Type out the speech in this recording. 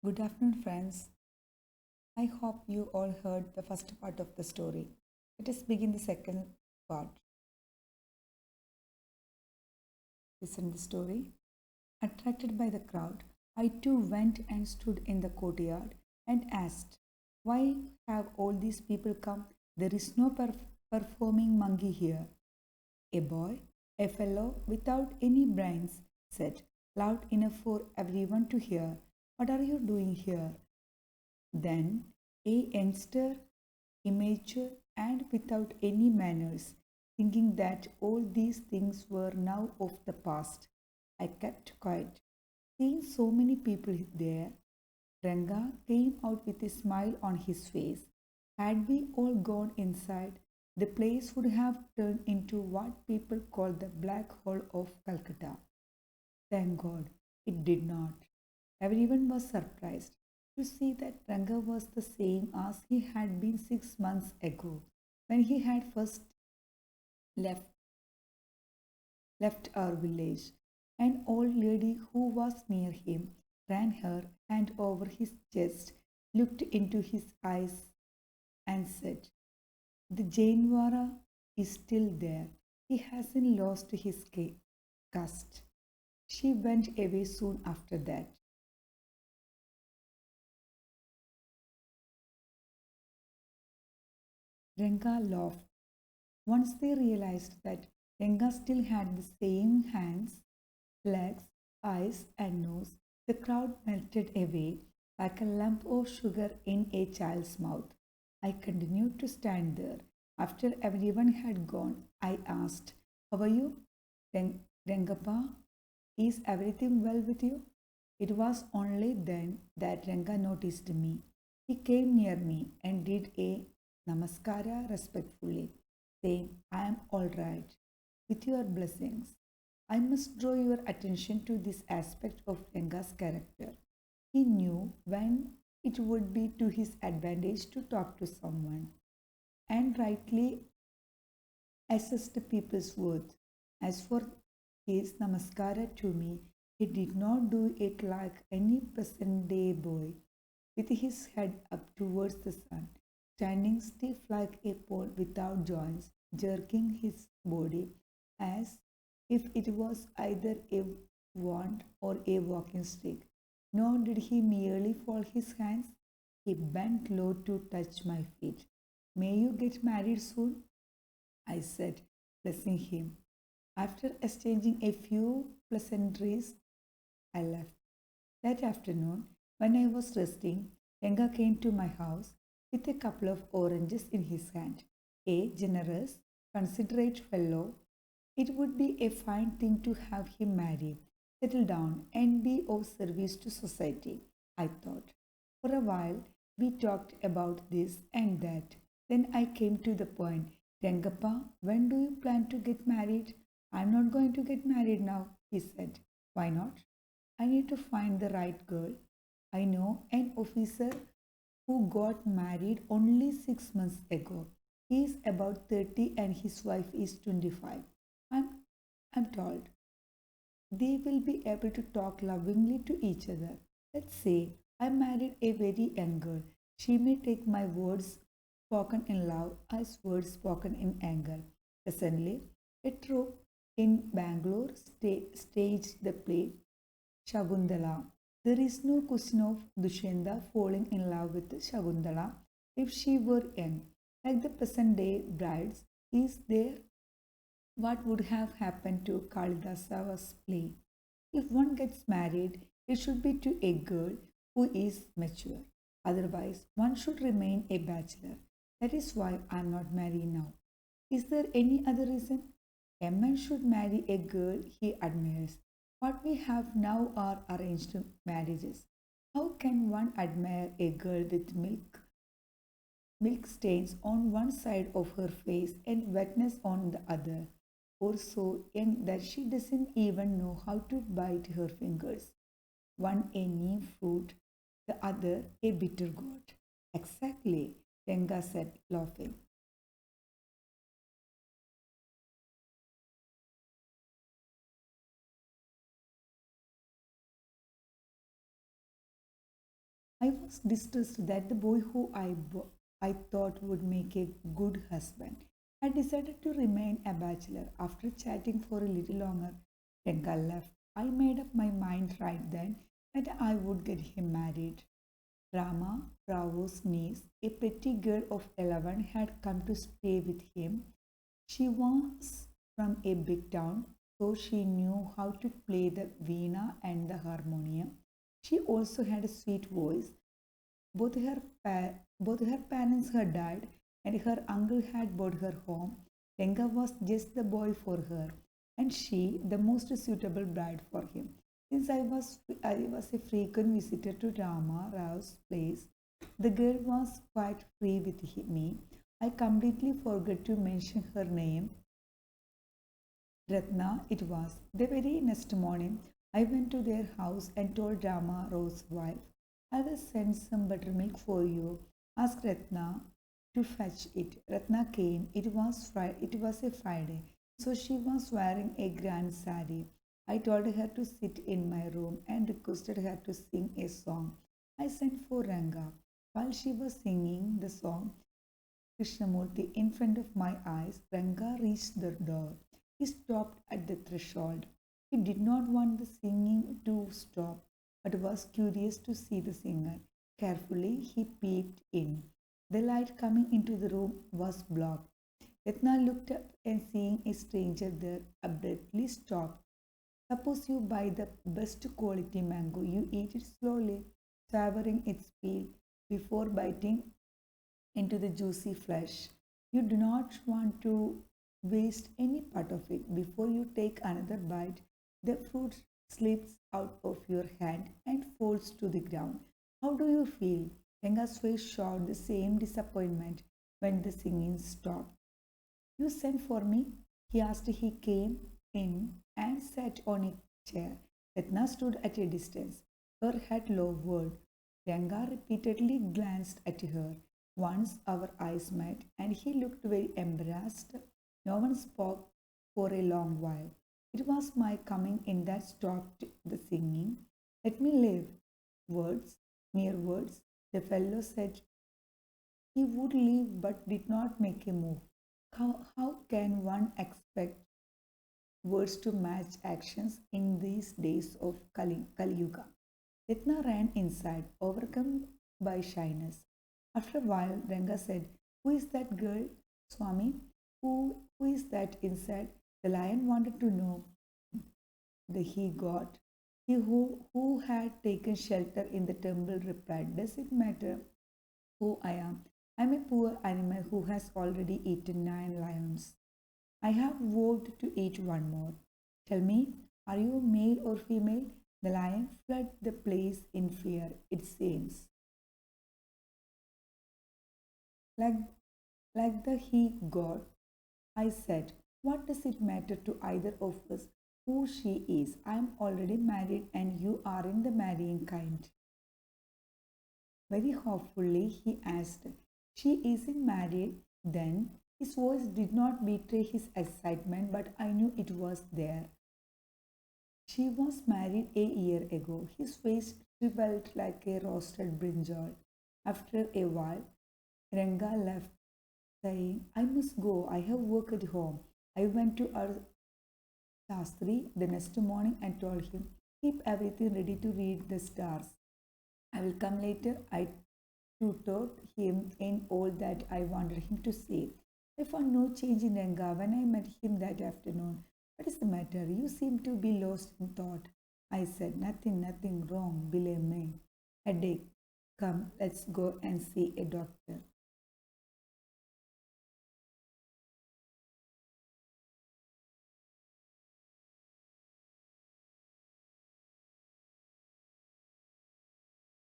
Good afternoon, friends. I hope you all heard the first part of the story. Let us begin the second part. Listen the story. Attracted by the crowd, I too went and stood in the courtyard and asked, "Why have all these people come? There is no performing monkey here." A boy, a fellow without any brains, said, loud enough for everyone to hear, "What are you doing here?" Then a youngster, immature and without any manners, thinking that all these things were now of the past. I kept quiet. Seeing so many people there, Ranga came out with a smile on his face. Had we all gone inside, the place would have turned into what people call the black hole of Calcutta. Thank God it did not. Everyone was surprised to see that Ranga was the same as he had been 6 months ago when he had first left, left our village. An old lady who was near him ran her hand over his chest, looked into his eyes, and said, "The Jainwara is still there. He hasn't lost his caste." She went away soon after that. Ranga laughed. Once they realized that Ranga still had the same hands, legs, eyes, and nose, the crowd melted away like a lump of sugar in a child's mouth. I continued to stand there. After everyone had gone, I asked, "How are you, Rengappa? Is everything well with you?" It was only then that Ranga noticed me. He came near me and did a namaskara respectfully, saying, "I am all right. With your blessings." I must draw your attention to this aspect of Ranga's character. He knew when it would be to his advantage to talk to someone and rightly assessed people's worth. As for his namaskara to me, he did not do it like any present day boy, with his head up towards the sun, standing stiff like a pole without joints, jerking his body as if it was either a wand or a walking stick. Nor did he merely fold his hands, he bent low to touch my feet. "May you get married soon?" I said, blessing him. After exchanging a few pleasantries, I left. That afternoon, when I was resting, Ranga came to my house with a couple of oranges in his hand. A generous, considerate fellow, it would be a fine thing to have him marry, settle down, and be of service to society, I thought. For a while, we talked about this and that. Then I came to the point. "Rengappa, when do you plan to get married?" "I'm not going to get married now," he said. "Why not?" "I need to find the right girl. I know an officer who got married only 6 months ago. He is about 30 and his wife is 25. I'm, I'm told they will be able to talk lovingly to each other. Let's say I married a very young girl. She may take my words spoken in love as words spoken in anger. Recently, a troupe in Bangalore staged the play Shagundala. There is no question of Dushenda falling in love with Shagundala if she were young. Like the present day brides, is there what would have happened to Kalidasa's play? If one gets married, it should be to a girl who is mature. Otherwise, one should remain a bachelor. That is why I am not married now. Is there any other reason? A man should marry a girl he admires. What we have now are arranged marriages. How can one admire a girl with milk stains on one side of her face and wetness on the other, or so young that she doesn't even know how to bite her fingers? One a neem fruit, the other a bitter gourd. Exactly, Ranga said, laughing. I was distressed that the boy who I thought would make a good husband had decided to remain a bachelor. After chatting for a little longer, Ranga left. I made up my mind right then that I would get him married. Rama, Bravo's niece, a pretty girl of 11, had come to stay with him. She was from a big town, so she knew how to play the veena and the harmonium. She also had a sweet voice. Both her parents had died, and her uncle had brought her home. Ranga was just the boy for her, and she the most suitable bride for him. Since I was a frequent visitor to Rama Rao's place, the girl was quite free with me. I completely forgot to mention her name. Ratna it was. The very next morning, I went to their house and told Rama Rose's wife, I will send some buttermilk for you. Ask Ratna to fetch it. Ratna came. It was a Friday, so she was wearing a grand sari. I told her to sit in my room and requested her to sing a song. I sent for Ranga. While she was singing the song, Krishnamurti in front of my eyes, Ranga reached the door. He stopped at the threshold. He did not want the singing to stop, but was curious to see the singer. Carefully, he peeped in. The light coming into the room was blocked. Ratna looked up and seeing a stranger there, abruptly stopped. Suppose you buy the best quality mango, you eat it slowly, savoring its peel before biting into the juicy flesh. You do not want to waste any part of it. Before you take another bite, the fruit slips out of your hand and falls to the ground. How do you feel? Renga's face showed the same disappointment when the singing stopped. You sent for me? He asked. He came in and sat on a chair. Ratna stood at a distance, her head lowered. Ranga repeatedly glanced at her. Once our eyes met, and he looked very embarrassed. No one spoke for a long while. It was my coming in that stopped the singing. Let me live. Words, mere words. The fellow said he would leave but did not make a move. How can one expect words to match actions in these days of Kali Yuga? Ratna ran inside, overcome by shyness. After a while, Ranga said, Who is that girl, Swami? Who is that inside? The lion wanted to know. The he got. Who had taken shelter in the temple replied, Does it matter who I am? I am a poor animal who has already eaten 9 lions. I have vowed to eat one more. Tell me, are you male or female? The lion fled the place in fear, it seems. Like, like the he god, I said, what does it matter to either of us who she is? I am already married and you aren't the marrying kind. Very hopefully, he asked, She isn't married then? His voice did not betray his excitement, but I knew it was there. She was married a year ago. His face shriveled like a roasted brinjal. After a while, Ranga left, saying, I must go. I have work at home. I went to our Shastri the next morning and told him, Keep everything ready to read the stars. I will come later. I tutored him in all that I wanted him to say. I found no change in Ranga when I met him that afternoon. What is the matter? You seem to be lost in thought. I said, Nothing wrong, believe me. Headache. Come, let's go and see a doctor.